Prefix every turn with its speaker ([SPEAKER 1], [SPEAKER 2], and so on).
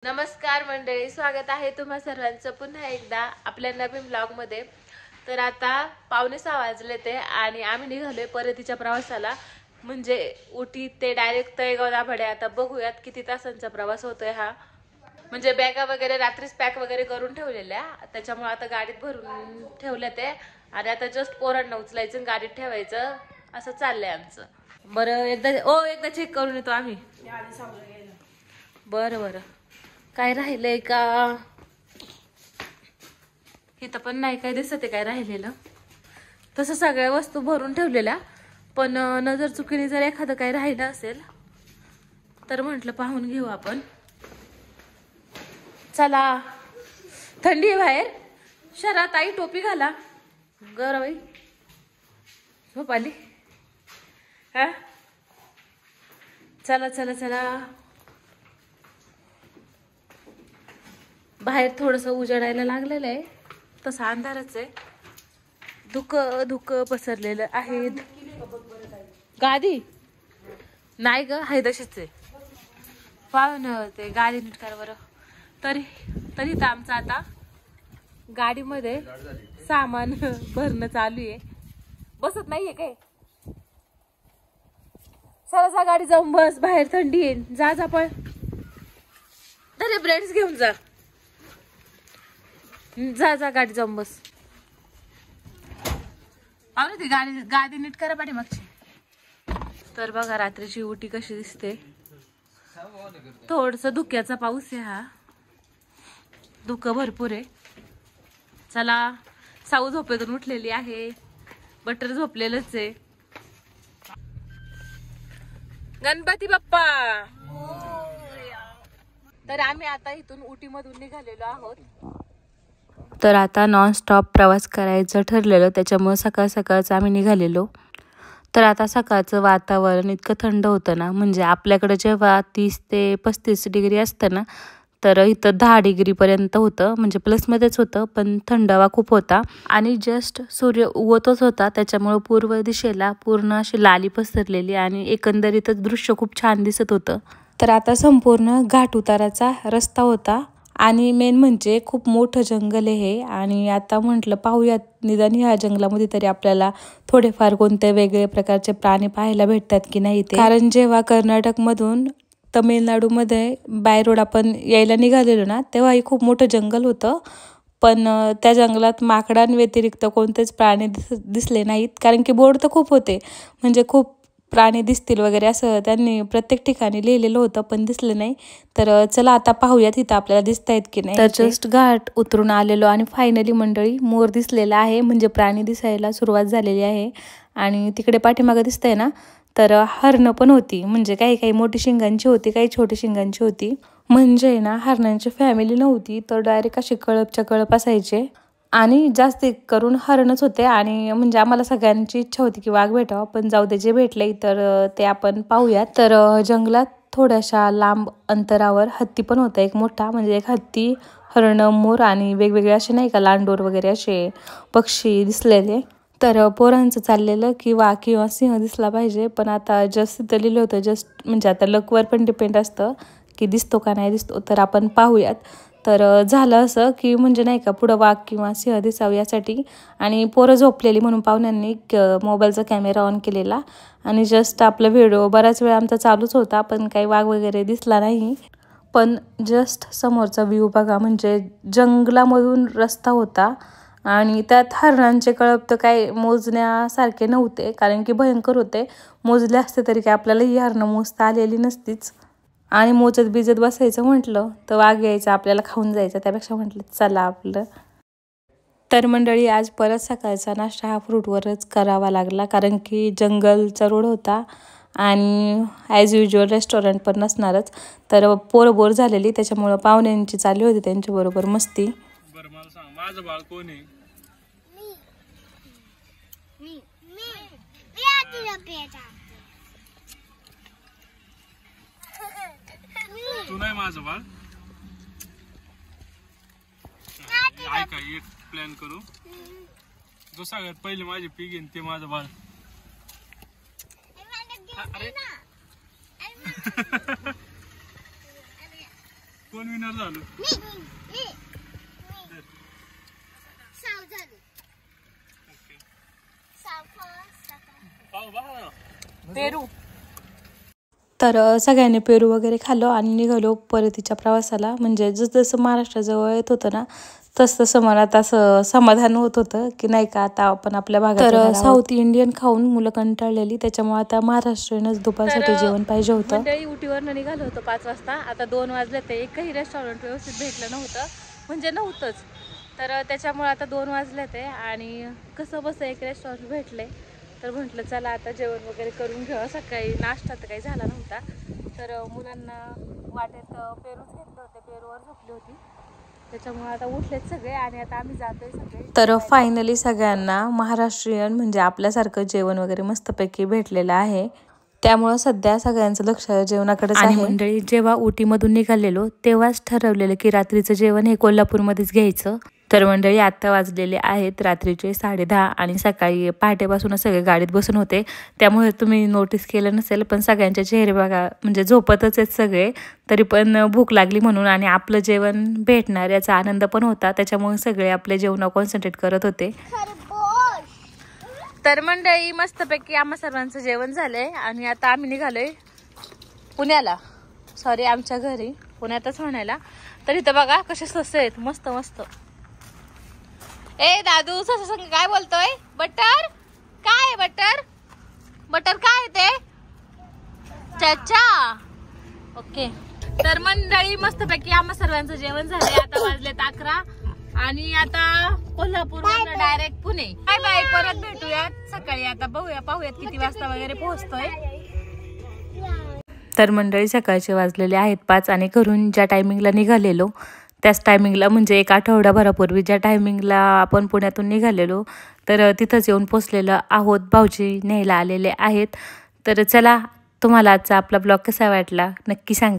[SPEAKER 1] नमस्कार मंडळी, स्वागत आहे तुम्हा सर्वांचं पुन्हा एकदा आपल्या नवीन ब्लॉग मध्ये। तर आता 5:45 वाजले ते आणि आम्ही निघालोय परतीच्या प्रवासाला, म्हणजे उटी ते डायरेक्ट तळेगाव दाभाडे। आता बघूयात किती तासांचा प्रवास होतोय हा। म्हणजे बॅगा वगैरे रात्रीच पॅक वगैरे करून ठेवलेल्या, त्याच्यामुळे आता गाडीत भरून ठेवल्या ते आणि आता जस्ट पोरांना उचलायचं गाडीत ठेवायचं असं चाललंय आमचं। बरं एकदा चेक करून येतो आम्ही। बरं बरं, काय राहिलंय का इथं पण नाही काय दिसत आहे काय राहिलेलं। तसं सगळ्या वस्तू भरून ठेवलेल्या, पण नजर चुकीने जर एखादं काय राहिलं असेल तर म्हटलं पाहून घेऊ आपण। चला, थंडी आहे बाहेर। शरा ताई टोपी घाला, गौरवाई झोप आली हा। चला चला चला, बाहेर थोडस उजेडायला लागलेलं आहे, तसा अंधारच आहे। धुक पसरलेलं आहे। गादी नाही ग, हाय तशीच आहे। पाहून ते गाडी नीट कर बरं। तरी तर आमचं आता गाडीमध्ये सामान भरणं चालू आहे। बसत नाहीये काय? चला जा गाडी जाऊन बस, बाहेर थंडी आहे। जा जा पण, तरी ब्रेड्स घेऊन जा। जा जा गाडी जाऊन बस। पाहू ती गाडी नीट करा पाठी मागची। तर बघा रात्रीची उटी कशी दिसते। थोडस धुक्याचा पाऊस आहे हा, धुक भरपूर आहे। चला, साऊ झोपेतून उठलेली आहे, बटर झोपलेलंच आहे। गणपती बाप्पा। तर आम्ही आता इथून उटी मधून निघालेलो आहोत। तर आता नॉन स्टॉप प्रवास करायचं ठरलेलं, त्याच्यामुळे सकाळ सकाळच आम्ही निघालेलो। तर आता सकाळचं वातावरण इतकं थंड होतं ना, म्हणजे आपल्याकडे जेव्हा 30 ते 35 डिग्री असतं ना, तर इथं 10 डिग्रीपर्यंत होतं, म्हणजे प्लसमध्येच होतं, पण थंडावा खूप होता। आणि जस्ट सूर्य उगवतच होता, त्याच्यामुळे पूर्व दिशेला पूर्ण अशी लाली पसरलेली आणि एकंदरीतच दृश्य खूप छान दिसत होतं। तर आता संपूर्ण घाट उताराचा रस्ता होता आणि मेन म्हणजे खूप मोठं जंगल आहे। आणि आता म्हटलं पाहूयात निदान ह्या जंगलामध्ये तरी आपल्याला थोडेफार कोणते वेगळे प्रकारचे प्राणी पाहायला भेटतात की नाही ते। कारण जेव्हा कर्नाटकमधून तमिळनाडूमध्ये बाय रोड आपण यायला निघालेलो ना, तेव्हाही खूप मोठं जंगल होतं, पण त्या जंगलात माकडांव्यतिरिक्त कोणतेच प्राणी दिसले नाहीत। कारण की बोर्ड तर खूप होते, म्हणजे खूप प्राणी दिसतील वगैरे असं त्यांनी प्रत्येक ठिकाणी लिहिलेलं होतं, पण दिसले नाही। तर चला आता पाहूयात इथं आपल्याला दिसतायत की नाही। तर जस्ट घाट उतरून आलेलो आणि फायनली मंडळी मोर दिसलेला आहे, म्हणजे प्राणी दिसायला सुरुवात झालेली आहे। आणि तिकडे पाठीमागे दिसतंय ना, तर हरणं पण होती, म्हणजे काही काही मोठी शिंगांची होती, काही छोटी शिंगांची होती। म्हणजे ना हरणांची फॅमिली नव्हती, तर डायरेक्ट असे कळपच्या कळप असायचे आणि जास्त करून हरणच होते। आणि म्हणजे आम्हाला सगळ्यांची इच्छा होती की वाघ भेटावा, पण जाऊ दे, जे भेटले तर ते आपण पाहूयात। तर जंगलात थोड्याशा लांब अंतरावर हत्ती पण होता, एक मोठा, म्हणजे एक हत्ती, हरण, मोर आणि वेगवेगळे असे नाही का लांडोर वगैरे असे पक्षी दिसलेले। तर पोरांचं चाललेलं की वाघ किंवा सिंह दिसला पाहिजे, पण आता जस्ट इथं लिहिलं होतं जस्ट, म्हणजे आता लकवर पण डिपेंड असतं की दिसतो का नाही दिसतो। तर आपण पाहूयात। तर झालं असं की म्हणजे नाही का पुढं वाघ किंवा सिंह दिसावं यासाठी, आणि पोरं झोपलेली म्हणून पाहुण्यांनी मोबाईलचा कॅमेरा ऑन केलेला आणि जस्ट आपला व्हिडिओ बराच वेळ आमचा चालूच होता, पण काही वाघ वगैरे दिसला नाही। पण जस्ट समोरचा व्ह्यू बघा, म्हणजे जंगलामधून रस्ता होता आणि त्यात हरणांचे कळप तर काय मोजण्यासारखे नव्हते, कारण की भयंकर होते। मोजले असते तरी काय आपल्याला ही हरणं मोजता आलेली नसतीच, आणि मोजत बिजत बसायचं म्हटलं तर वाघ यायचा आपल्याला खाऊन जायचा, त्यापेक्षा म्हटलं चला आपलं। तर मंडळी आज परत सकाळचा नाश्ता हा फ्रूटवरच करावा लागला, कारण की जंगलचा रोड होता आणि ॲज युज्युअल रेस्टॉरंट पण नसणारच। तर पोरं बोर झालेली, त्याच्यामुळं पाहुण्यांची चालली होती त्यांच्याबरोबर मस्ती।
[SPEAKER 2] बरं मला सांग, माझं बाळ कोण आहे? तू नाही माझं बाळ? ऐका, एक प्लॅन करू, जो सगळ्यात पहिले माझी पी घेईन ते माझं बाळ। अरे कोण विनर झालो?
[SPEAKER 1] पेरू. तर सगळ्यांनी पेरू वगैरे खाल्लो आणि निघालो परतीच्या प्रवासाला. म्हणजे जसं महाराष्ट्राजवळ येत होतं ना तसं मला तसं समाधान होत होतं की नाही का आता आपण आपल्या भागात. तर साऊथ इंडियन खाऊन मुलं कंटाळलेली, त्याच्यामुळे आता महाराष्ट्रीयनच दुपारसाठी जेवण पाहिजे होतं. मंडळी उटीवरनं निघालो होतो 5 वाजता. आता 2 वाजले, ते एकही रेस्टॉरंट व्यवस्थित भेटलं नव्हतं, म्हणजे नव्हतंच. तर त्याच्यामुळे आता 2 वाजले ते आणि कसं बसं एक रेस्टॉरंट भेटले. तर म्हटलं चला आता जेवण वगैरे करून घ्यावं. सकाळी नाश्ता तर काही झाला नव्हता. तर मुलांना वाटेत पेरूच घेतले होते, पेरूवर झोपली होती, त्याच्यामुळे आता उठलेत सगळे आणि आता आम्ही जातोय सगळे. तर फायनली सगळ्यांना महाराष्ट्रीयन म्हणजे आपल्यासारखं जेवण वगैरे मस्तपैकी भेटलेलं आहे. त्यामुळं सध्या सगळ्यांचं लक्ष जेवणाकडेच आहे. मंडळी जेव्हा उटीमधून निघालेलो तेव्हाच ठरवलेलं की रात्रीचं जेवण हे कोल्हापूरमध्येच घ्यायचं. तर मंडळी आता वाजलेले आहेत रात्रीचे 10:30 आणि सकाळी पहाटेपासूनच सगळे गाडीत बसून होते. त्यामुळे तुम्ही नोटीस केलं नसेल पण सगळ्यांचे चेहरे बघा, म्हणजे झोपतच आहेत सगळे, तरी पण भूक लागली म्हणून आणि आपलं जेवण भेटणार याचा आनंद पण होता. त्याच्यामुळे सगळे आपले जेवणावर कॉन्सन्ट्रेट करत होते. तर मंडळी मस्तपैकी आम्हा सर्वांचं जेवण झालंय आणि आता आम्ही निघालोय पुण्याला, सॉरी आमच्या घरी, पुण्यातच म्हणायला. तर इथं बघा कसे ससे आहेत, मस्त मस्त. ए दादू ससा संग काय बोलतोय? बटर काय आहे? बटर बटर काय ते? चाचा. ओके. तर मंडळी मस्तपैकी आम्हा सर्वांचं जेवण झालंय. आता वाजलेत 11 आणि आता Kolhapur direct Pune. Bye bye, परत भेटूयात सकाळी. आता पाहूयात किती वाजता वगैरे पोहोचतोय. तर मंडळी सकाळचे वाजलेले आहेत 5 आणि घरून ज्या टायमिंगला निघालेलो त्याच टायमिंगला, म्हणजे एक आठवडाभरापूर्वी ज्या टायमिंगला आपण पुण्यातून निघालेलो तर तिथंच येऊन पोचलेलो आहोत. भाऊजी न्यायला आलेले आहेत. तर चला, तुम्हाला आजचा आपला ब्लॉग कसा वाटला नक्की सांगा.